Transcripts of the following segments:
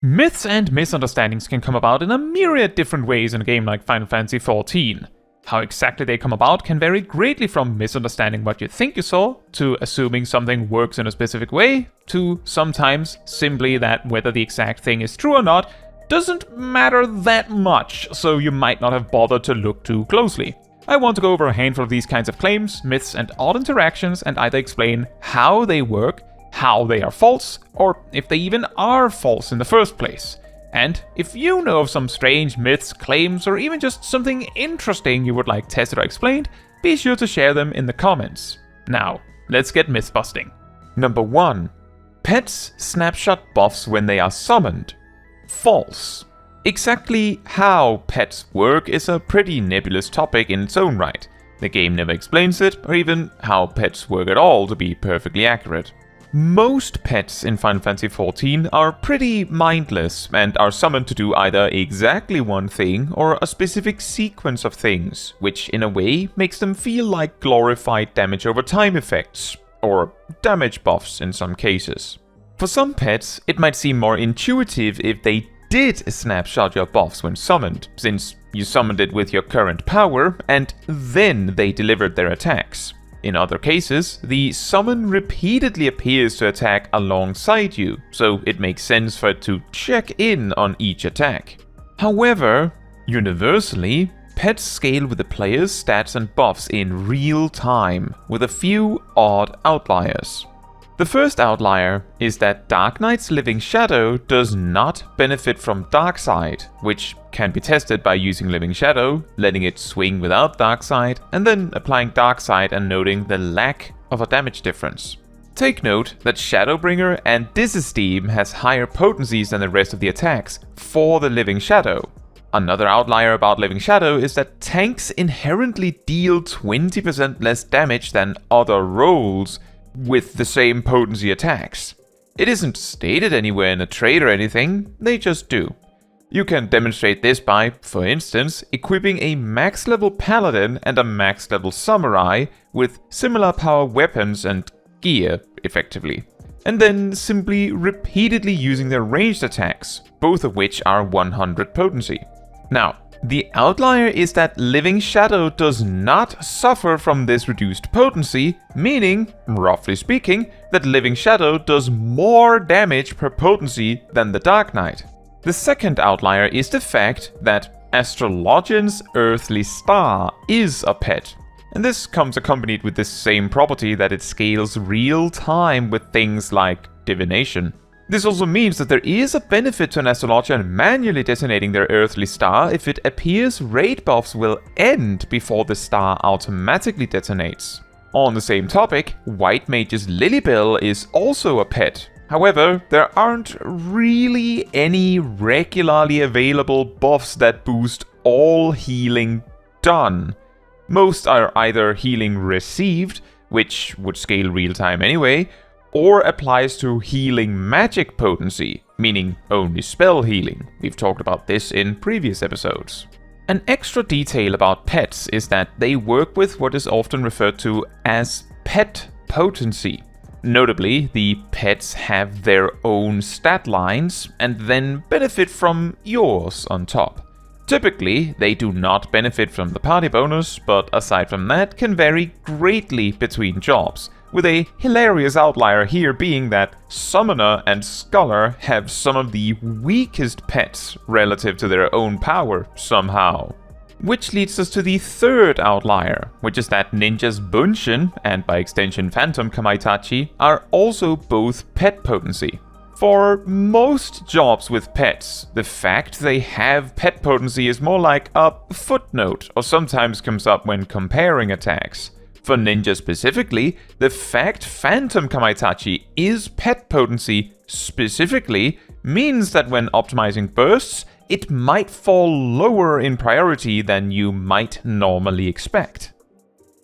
Myths and misunderstandings can come about in a myriad different ways in a game like Final Fantasy XIV. How exactly they come about can vary greatly from misunderstanding what you think you saw, to assuming something works in a specific way, to sometimes simply that whether the exact thing is true or not doesn't matter that much, so you might not have bothered to look too closely. I want to go over a handful of these kinds of claims, myths, and odd interactions, and either explain how they work, how they are false, or if they even are false in the first place. And if you know of some strange myths, claims, or even just something interesting you would like tested or explained, be sure to share them in the comments. Now, let's get myth busting. Number 1. Pets snapshot buffs when they are summoned. False. Exactly how pets work is a pretty nebulous topic in its own right. The game never explains it, or even how pets work at all, to be perfectly accurate. Most pets in Final Fantasy XIV are pretty mindless and are summoned to do either exactly one thing or a specific sequence of things, which in a way makes them feel like glorified damage over time effects, or damage buffs in some cases. For some pets, it might seem more intuitive if they did snapshot your buffs when summoned, since you summoned it with your current power and then they delivered their attacks. In other cases, the summon repeatedly appears to attack alongside you, so it makes sense for it to check in on each attack. However, universally, pets scale with the player's stats and buffs in real time, with a few odd outliers. The first outlier is that Dark Knight's Living Shadow does not benefit from Darkside, which can be tested by using Living Shadow, letting it swing without Darkside, and then applying Darkside and noting the lack of a damage difference. Take note that Shadowbringer and Disesteem has higher potencies than the rest of the attacks for the Living Shadow. Another outlier about Living Shadow is that tanks inherently deal 20% less damage than other roles with the same potency attacks. It isn't stated anywhere in a trait or anything, they just do. You can demonstrate this by, for instance, equipping a max level paladin and a max level samurai with similar power weapons and gear, effectively, and then simply repeatedly using their ranged attacks, both of which are 100 potency. Now, the outlier is that Living Shadow does not suffer from this reduced potency, meaning, roughly speaking, that Living Shadow does more damage per potency than the Dark Knight. The second outlier is the fact that Astrologian's Earthly Star is a pet, and this comes accompanied with the same property that it scales real time with things like divination. This also means that there is a benefit to an Astrologian manually detonating their Earthly Star if it appears raid buffs will end before the star automatically detonates. On the same topic, White Mage's Lilybell is also a pet. However, there aren't really any regularly available buffs that boost all healing done. Most are either healing received, which would scale real time anyway, or applies to healing magic potency, meaning only spell healing. We've talked about this in previous episodes. An extra detail about pets is that they work with what is often referred to as pet potency. Notably, the pets have their own stat lines and then benefit from yours on top. Typically, they do not benefit from the party bonus, but aside from that can vary greatly between jobs, with a hilarious outlier here being that Summoner and Scholar have some of the weakest pets relative to their own power somehow. Which leads us to the third outlier, which is that Ninja's Bunshin, and by extension Phantom Kamaitachi, are also both pet potency. For most jobs with pets, the fact they have pet potency is more like a footnote, or sometimes comes up when comparing attacks. For Ninja specifically, the fact Phantom Kamaitachi is pet potency specifically means that when optimizing bursts, it might fall lower in priority than you might normally expect.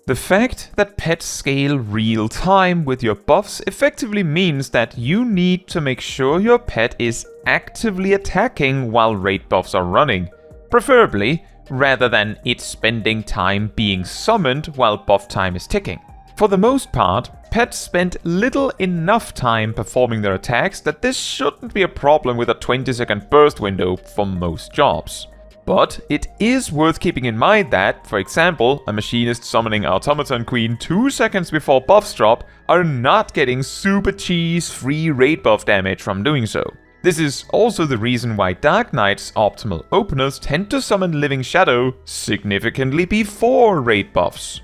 The fact that pets scale real time with your buffs effectively means that you need to make sure your pet is actively attacking while raid buffs are running, preferably rather than it spending time being summoned while buff time is ticking. For the most part, pets spend little enough time performing their attacks that this shouldn't be a problem with a 20-second burst window for most jobs. But it is worth keeping in mind that, for example, a machinist summoning Automaton Queen 2 seconds before buffs drop are not getting super cheese free raid buff damage from doing so. This is also the reason why Dark Knight's optimal openers tend to summon Living Shadow significantly before raid buffs.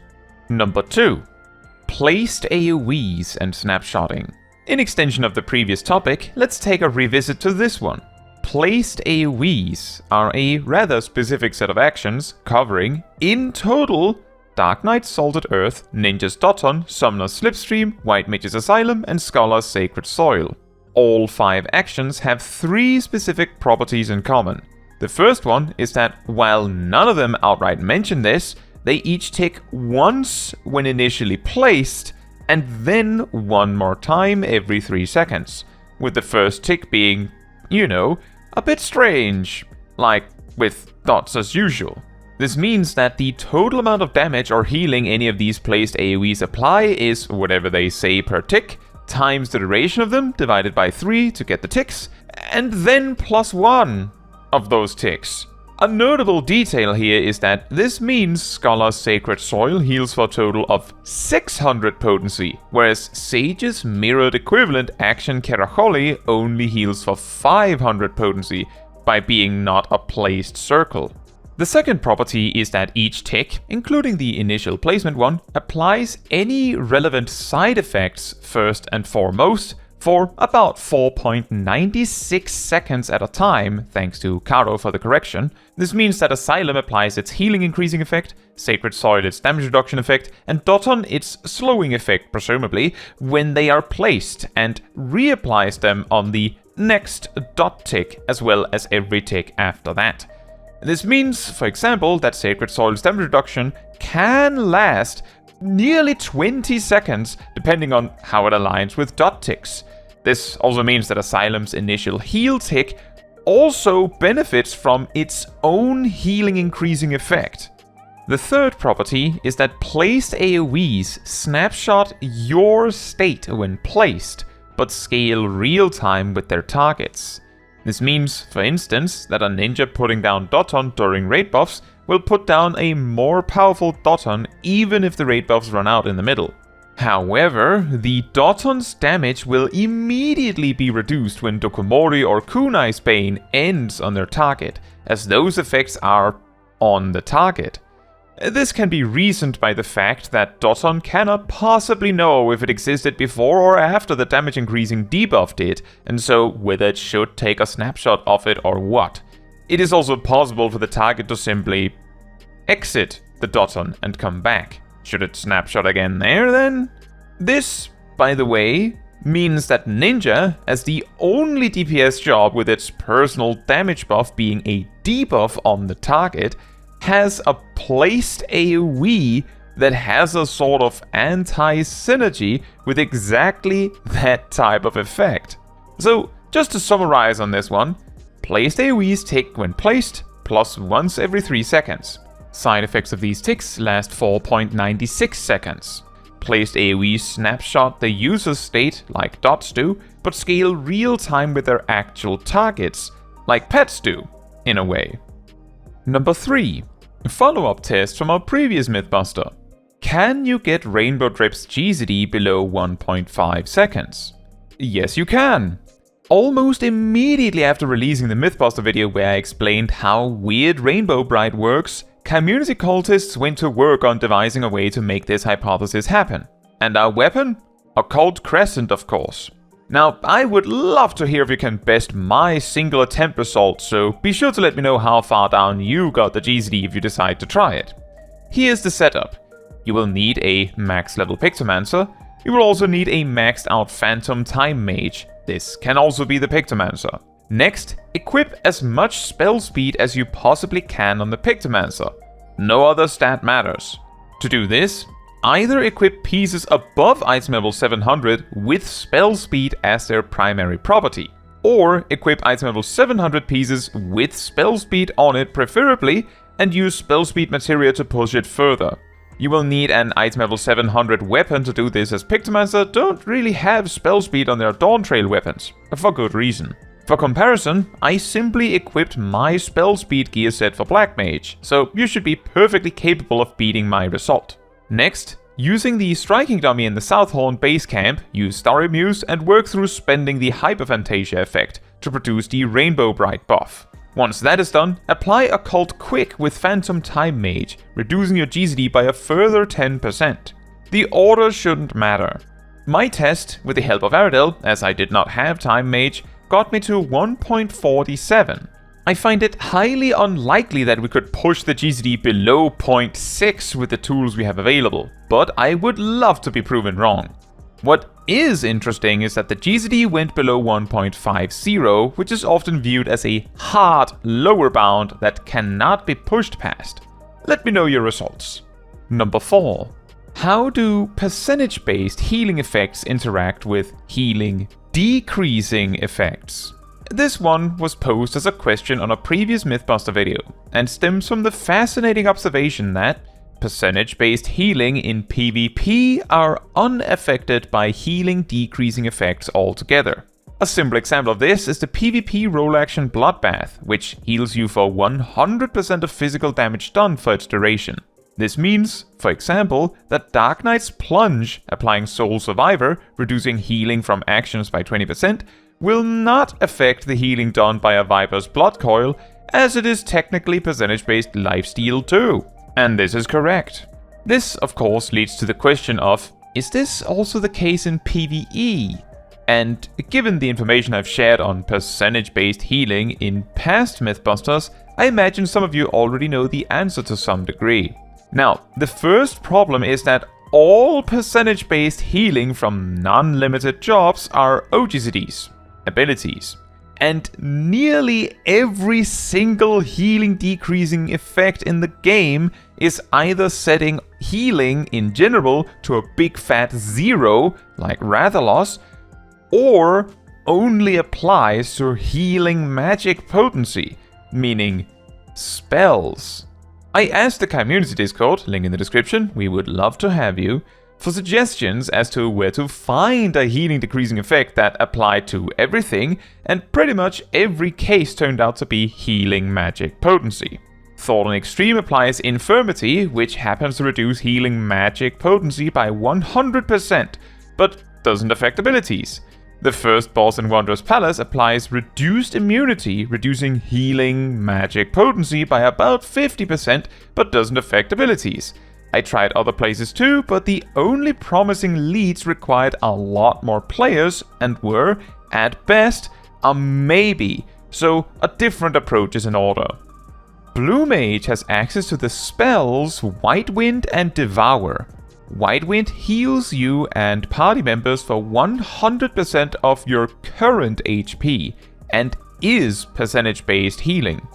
Number 2. Placed AoEs and Snapshotting. In extension of the previous topic, let's take a revisit to this one. Placed AoEs are a rather specific set of actions covering, in total, Dark Knight's Salted Earth, Ninja's Doton, Summoner's Slipstream, White Mage's Asylum, and Scholar's Sacred Soil. All 5 actions have 3 specific properties in common. The first one is that while none of them outright mention this, they each tick once when initially placed, and then one more time every 3 seconds, with the first tick being, a bit strange, like with dots as usual. This means that the total amount of damage or healing any of these placed AoEs apply is whatever they say per tick, times the duration of them divided by 3 to get the ticks, and then plus 1 of those ticks. A notable detail here is that this means Scholar's Sacred Soil heals for a total of 600 potency, whereas Sage's mirrored equivalent action Keracholi only heals for 500 potency by being not a placed circle. The second property is that each tick, including the initial placement one, applies any relevant side effects first and foremost for about 4.96 seconds at a time, thanks to Caro for the correction. This means that Asylum applies its healing increasing effect, Sacred Soil its damage reduction effect, and Doton its slowing effect, presumably, when they are placed, and reapplies them on the next dot tick, as well as every tick after that. This means, for example, that Sacred Soil's damage reduction can last nearly 20 seconds, depending on how it aligns with dot ticks. This also means that Asylum's initial heal tick also benefits from its own healing increasing effect. The third property is that placed AoEs snapshot your state when placed, but scale real time with their targets. This means, for instance, that a ninja putting down Doton during raid buffs will put down a more powerful Doton even if the raid buffs run out in the middle. However, the Doton's damage will immediately be reduced when Dokomori or Kunai's Bane ends on their target, as those effects are on the target. This can be reasoned by the fact that Doton cannot possibly know if it existed before or after the damage increasing debuff did, and so whether it should take a snapshot of it or what. It is also possible for the target to simply exit the Doton and come back. Should it snapshot again there then? This, by the way, means that Ninja, as the only DPS job with its personal damage buff being a debuff on the target, has a placed AoE that has a sort of anti-synergy with exactly that type of effect. So, just to summarize on this one, placed AoEs tick when placed, plus once every 3 seconds. Side effects of these ticks last 4.96 seconds. Placed AoEs snapshot the user's state, like dots do, but scale real time with their actual targets, like pets do, in a way. Number 3. Follow-up test from our previous Mythbuster. Can you get Rainbow Drip's GZD below 1.5 seconds? Yes, you can! Almost immediately after releasing the Mythbuster video where I explained how weird Rainbow Bright works, community cultists went to work on devising a way to make this hypothesis happen. And our weapon? Occult Crescent, of course. Now, I would love to hear if you can best my single attempt result, so be sure to let me know how far down you got the GZD if you decide to try it. Here's the setup. You will need a max level Pictomancer. You will also need a maxed out Phantom Time Mage. This can also be the Pictomancer. Next, equip as much spell speed as you possibly can on the Pictomancer. No other stat matters. To do this, either equip pieces above item level 700 with spell speed as their primary property, or equip item level 700 pieces with spell speed on it preferably, and use spell speed materia to push it further. You will need an item level 700 weapon to do this, as Pictomancer don't really have spell speed on their Dawntrail weapons, for good reason. For comparison, I simply equipped my spell speed gear set for Black Mage, so you should be perfectly capable of beating my result. Next, using the striking dummy in the Southhorn base camp, use Starry Muse and work through spending the Hyperphantasia effect to produce the Rainbow Bright buff. Once that is done, apply Occult Quick with Phantom Time Mage, reducing your GCD by a further 10%. The order shouldn't matter. My test, with the help of Aradel, as I did not have Time Mage, got me to 1.47. I find it highly unlikely that we could push the GCD below 0.6 with the tools we have available, but I would love to be proven wrong. What is interesting is that the GCD went below 1.50, which is often viewed as a hard lower bound that cannot be pushed past. Let me know your results. Number 4. How do percentage-based healing effects interact with healing decreasing effects? This one was posed as a question on a previous Mythbuster video, and stems from the fascinating observation that percentage-based healing in PvP are unaffected by healing decreasing effects altogether. A simple example of this is the PvP role action Bloodbath, which heals you for 100% of physical damage done for its duration. This means, for example, that Dark Knight's Plunge, applying Soul Survivor, reducing healing from actions by 20%, will not affect the healing done by a Viper's Blood Coil, as it is technically percentage-based lifesteal too. And this is correct. This, of course, leads to the question of, is this also the case in PvE? And given the information I've shared on percentage-based healing in past Mythbusters, I imagine some of you already know the answer to some degree. Now, the first problem is that all percentage-based healing from non-limited jobs are OGCDs, abilities. And nearly every single healing decreasing effect in the game is either setting healing in general to a big fat 0, like Rathalos, or only applies to healing magic potency, meaning spells. I asked the community Discord, link in the description, we would love to have you, for suggestions as to where to find a healing decreasing effect that applied to everything, and pretty much every case turned out to be healing magic potency. Thought on Extreme applies Infirmity, which happens to reduce healing magic potency by 100%, but doesn't affect abilities. The first boss in Wanderer's Palace applies Reduced Immunity, reducing healing magic potency by about 50%, but doesn't affect abilities. I tried other places too, but the only promising leads required a lot more players and were, at best, a maybe, so a different approach is in order. Blue Mage has access to the spells White Wind and Devour. White Wind heals you and party members for 100% of your current HP, and is percentage-based healing.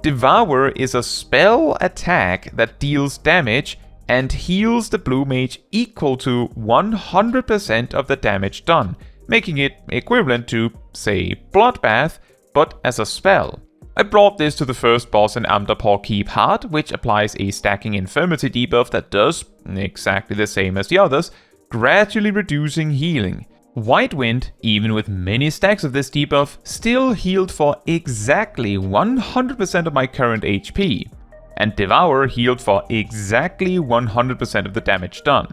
Devour is a spell attack that deals damage and heals the Blue Mage equal to 100% of the damage done, making it equivalent to, say, Bloodbath, but as a spell. I brought this to the first boss in Amdapor Keep Heart, which applies a stacking infirmity debuff that does exactly the same as the others, gradually reducing healing. White Wind, even with many stacks of this debuff, still healed for exactly 100% of my current HP, and Devour healed for exactly 100% of the damage done.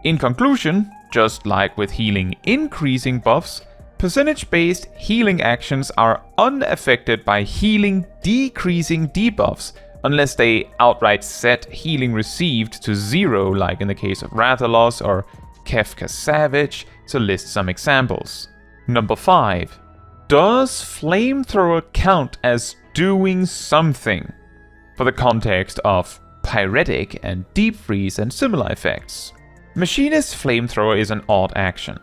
In conclusion, just like with healing increasing buffs, percentage-based healing actions are unaffected by healing decreasing debuffs, unless they outright set healing received to 0, like in the case of Rathalos or Kefka Savage, to list some examples. Number 5. Does Flamethrower count as doing something? For the context of Pyretic and Deep Freeze and similar effects. Machinist Flamethrower is an odd action.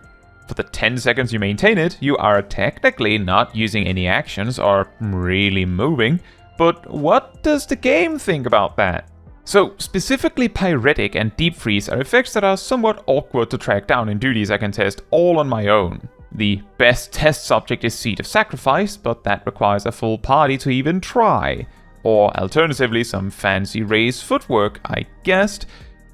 For the 10 seconds you maintain it, you are technically not using any actions or really moving, but what does the game think about that? So, specifically Pyretic and Deep Freeze are effects that are somewhat awkward to track down in duties I can test all on my own. The best test subject is Seed of Sacrifice, but that requires a full party to even try. Or alternatively some fancy raised footwork, I guessed.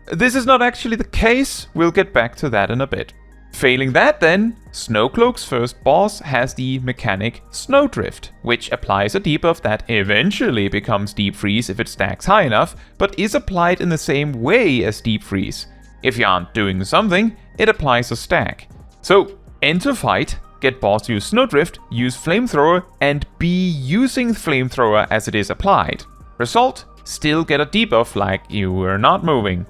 This is not actually the case, we'll get back to that in a bit. Failing that then, Snowcloak's first boss has the mechanic Snowdrift, which applies a debuff that eventually becomes Deep Freeze if it stacks high enough, but is applied in the same way as Deep Freeze. If you aren't doing something, it applies a stack. So, enter fight, get boss to use Snowdrift, use Flamethrower, and be using Flamethrower as it is applied. Result, still get a debuff like you were not moving.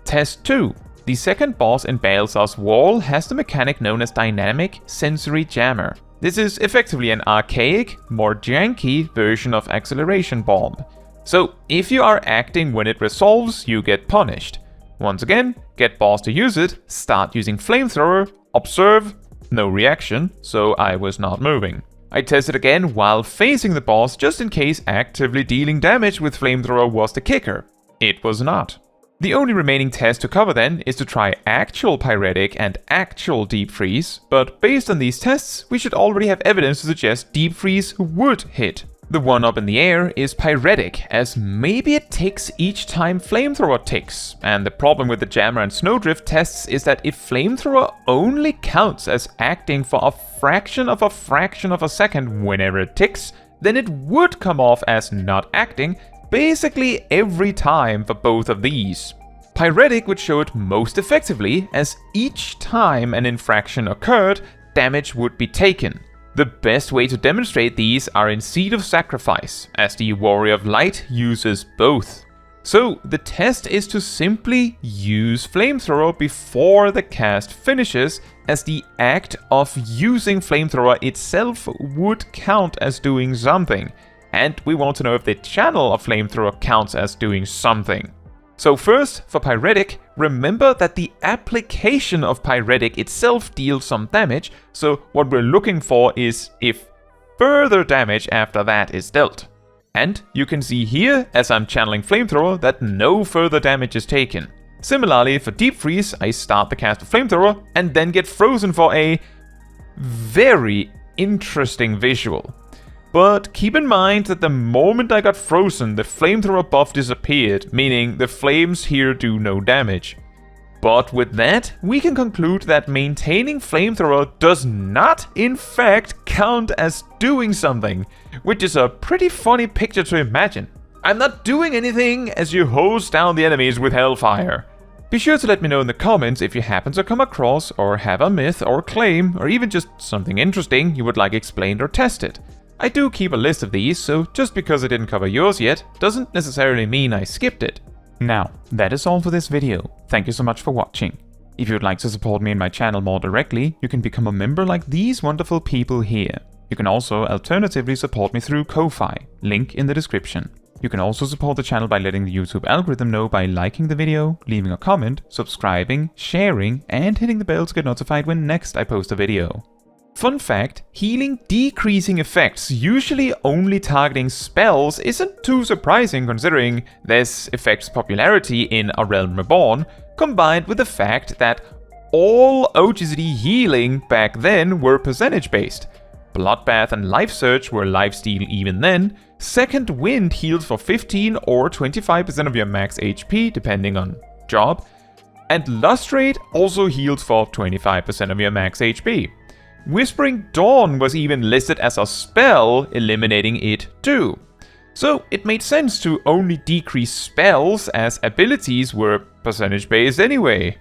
Test 2. The second boss in Balzar's Wall has the mechanic known as Dynamic Sensory Jammer. This is effectively an archaic, more janky version of Acceleration Bomb. So, if you are acting when it resolves, you get punished. Once again, get boss to use it, start using Flamethrower, observe, no reaction, so I was not moving. I tested again while facing the boss just in case actively dealing damage with Flamethrower was the kicker. It was not. The only remaining test to cover then is to try actual Pyretic and actual Deep Freeze, but based on these tests, we should already have evidence to suggest Deep Freeze would hit. The one up in the air is Pyretic, as maybe it ticks each time Flamethrower ticks, and the problem with the Jammer and Snowdrift tests is that if Flamethrower only counts as acting for a fraction of a second whenever it ticks, then it would come off as not acting basically every time for both of these. Pyretic would show it most effectively, as each time an infraction occurred, damage would be taken. The best way to demonstrate these are in Seed of Sacrifice, as the Warrior of Light uses both. So the test is to simply use Flamethrower before the cast finishes, as the act of using Flamethrower itself would count as doing something. And we want to know if the channel of Flamethrower counts as doing something. So first, for Pyretic, remember that the application of Pyretic itself deals some damage, so what we're looking for is if further damage after that is dealt. And you can see here, as I'm channeling Flamethrower, that no further damage is taken. Similarly, for Deep Freeze, I start the cast of Flamethrower and then get frozen for a very interesting visual. But keep in mind that the moment I got frozen, the Flamethrower buff disappeared, meaning the flames here do no damage. But with that, we can conclude that maintaining Flamethrower does not, in fact, count as doing something, which is a pretty funny picture to imagine. I'm not doing anything as you hose down the enemies with Hellfire. Be sure to let me know in the comments if you happen to come across or have a myth or claim, or even just something interesting you would like explained or tested. I do keep a list of these, so just because I didn't cover yours yet, doesn't necessarily mean I skipped it. Now, that is all for this video. Thank you so much for watching. If you would like to support me and my channel more directly, you can become a member like these wonderful people here. You can also alternatively support me through Ko-Fi, link in the description. You can also support the channel by letting the YouTube algorithm know by liking the video, leaving a comment, subscribing, sharing, and hitting the bell to get notified when next I post a video. Fun fact, healing decreasing effects usually only targeting spells isn't too surprising considering this effect's popularity in A Realm Reborn, combined with the fact that all OGCD healing back then were percentage based. Bloodbath and Life Surge were lifesteal even then, Second Wind healed for 15 or 25% of your max HP depending on job, and Lustrate also healed for 25% of your max HP. Whispering Dawn was even listed as a spell, eliminating it too. So it made sense to only decrease spells as abilities were percentage based anyway.